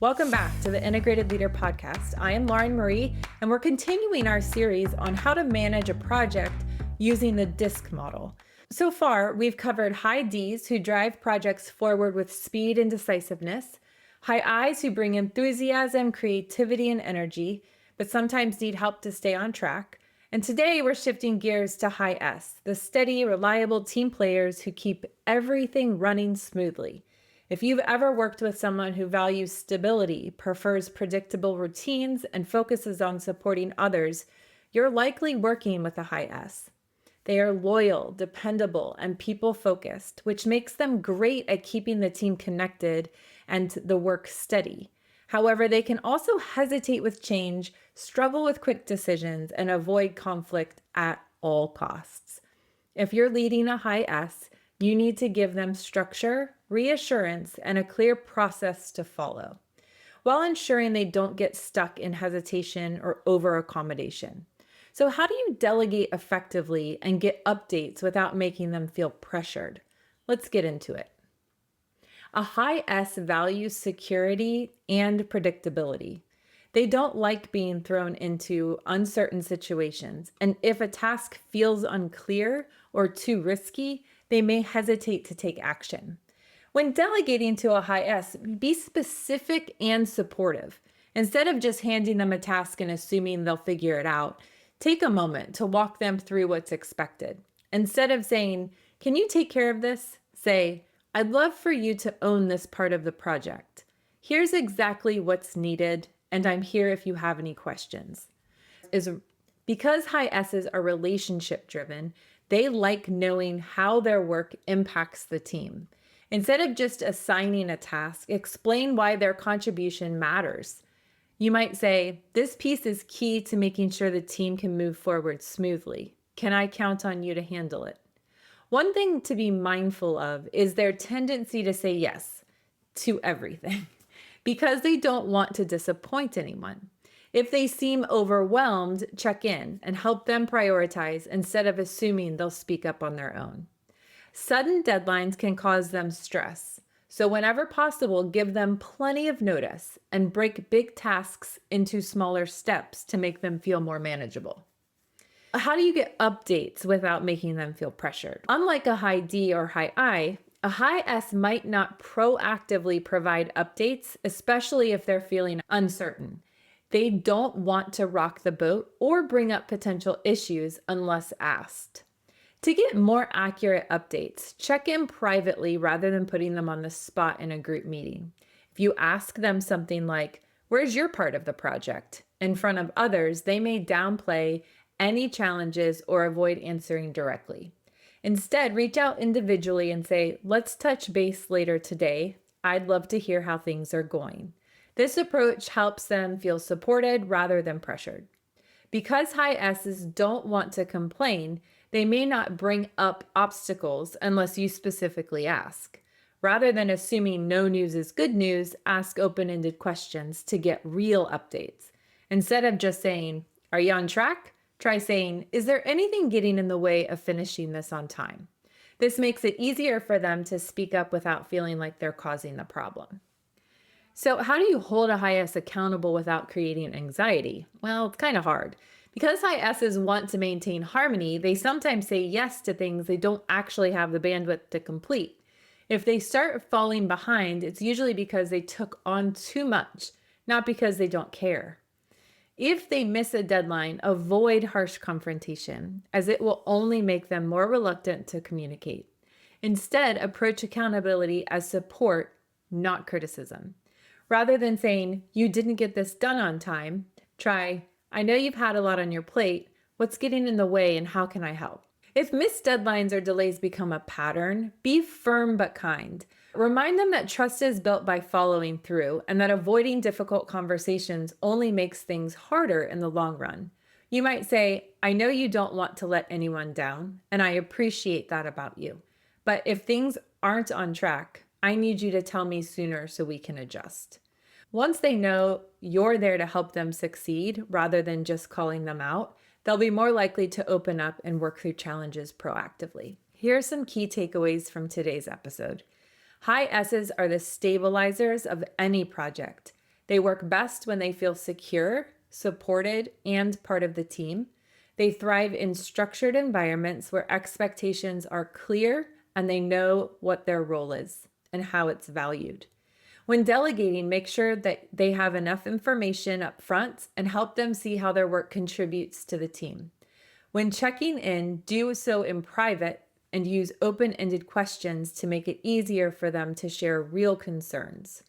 Welcome back to the Integrated Leader Podcast. I am Lauren Marie, and we're continuing our series on how to manage a project using the DISC model. So far, we've covered high Ds who drive projects forward with speed and decisiveness, high Is who bring enthusiasm, creativity, and energy, but sometimes need help to stay on track. And today we're shifting gears to high S, the steady, reliable team players who keep everything running smoothly. If you've ever worked with someone who values stability, prefers predictable routines, and focuses on supporting others, you're likely working with a high S. They are loyal, dependable, and people-focused, which makes them great at keeping the team connected and the work steady. However, they can also hesitate with change, struggle with quick decisions, and avoid conflict at all costs. If you're leading a high S, you need to give them structure, reassurance, and a clear process to follow, while ensuring they don't get stuck in hesitation or over-accommodation. So how do you delegate effectively and get updates without making them feel pressured? Let's get into it. A high S values security and predictability. They don't like being thrown into uncertain situations, and if a task feels unclear or too risky, they may hesitate to take action. When delegating to a high S, be specific and supportive. Instead of just handing them a task and assuming they'll figure it out, take a moment to walk them through what's expected. Instead of saying, "Can you take care of this?" say, "I'd love for you to own this part of the project. Here's exactly what's needed, and I'm here if you have any questions." Because high S's are relationship driven, they like knowing how their work impacts the team. Instead of just assigning a task, explain why their contribution matters. You might say, "This piece is key to making sure the team can move forward smoothly. Can I count on you to handle it?" One thing to be mindful of is their tendency to say yes to everything because they don't want to disappoint anyone. If they seem overwhelmed, check in and help them prioritize instead of assuming they'll speak up on their own. Sudden deadlines can cause them stress, so whenever possible, give them plenty of notice and break big tasks into smaller steps to make them feel more manageable. How do you get updates without making them feel pressured? Unlike a high D or high I, a high S might not proactively provide updates, especially if they're feeling uncertain. They don't want to rock the boat or bring up potential issues unless asked. To get more accurate updates, check in privately rather than putting them on the spot in a group meeting. If you ask them something like, "Where's your part of the project?" in front of others, they may downplay any challenges or avoid answering directly. Instead, reach out individually and say, "Let's touch base later today. I'd love to hear how things are going." This approach helps them feel supported rather than pressured. Because high S's don't want to complain, they may not bring up obstacles unless you specifically ask. Rather than assuming no news is good news, ask open-ended questions to get real updates. Instead of just saying, "Are you on track?" try saying, "Is there anything getting in the way of finishing this on time?" This makes it easier for them to speak up without feeling like they're causing the problem. So how do you hold a high S accountable without creating anxiety? Well, it's kind of hard. Because high S's want to maintain harmony, they sometimes say yes to things they don't actually have the bandwidth to complete. If they start falling behind, it's usually because they took on too much, not because they don't care. If they miss a deadline, avoid harsh confrontation, as it will only make them more reluctant to communicate. Instead, approach accountability as support, not criticism. Rather than saying, "You didn't get this done on time," try, "I know you've had a lot on your plate. What's getting in the way and how can I help?" If missed deadlines or delays become a pattern, be firm but kind. Remind them that trust is built by following through and that avoiding difficult conversations only makes things harder in the long run. You might say, "I know you don't want to let anyone down, and I appreciate that about you. But if things aren't on track, I need you to tell me sooner so we can adjust." Once they know you're there to help them succeed rather than just calling them out, they'll be more likely to open up and work through challenges proactively. Here are some key takeaways from today's episode. High S's are the stabilizers of any project. They work best when they feel secure, supported, and part of the team. They thrive in structured environments where expectations are clear and they know what their role is and how it's valued. When delegating, make sure that they have enough information up front and help them see how their work contributes to the team. When checking in, do so in private and use open-ended questions to make it easier for them to share real concerns.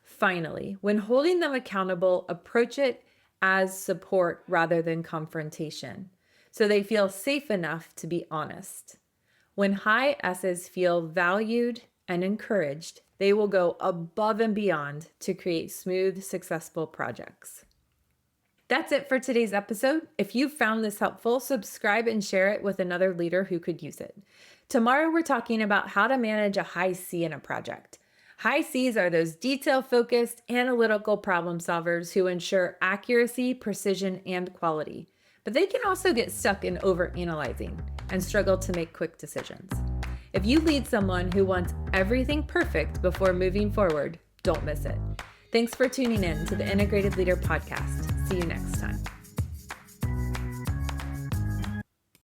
Finally, when holding them accountable, approach it as support rather than confrontation, so they feel safe enough to be honest. When high S's feel valued and encouraged, they will go above and beyond to create smooth, successful projects. That's it for today's episode. If you found this helpful, subscribe and share it with another leader who could use it. Tomorrow, we're talking about how to manage a high C in a project. High Cs are those detail-focused, analytical problem solvers who ensure accuracy, precision, and quality. But they can also get stuck in overanalyzing and struggle to make quick decisions. If you lead someone who wants everything perfect before moving forward, don't miss it. Thanks for tuning in to the Integrated Leader Podcast. See you next time.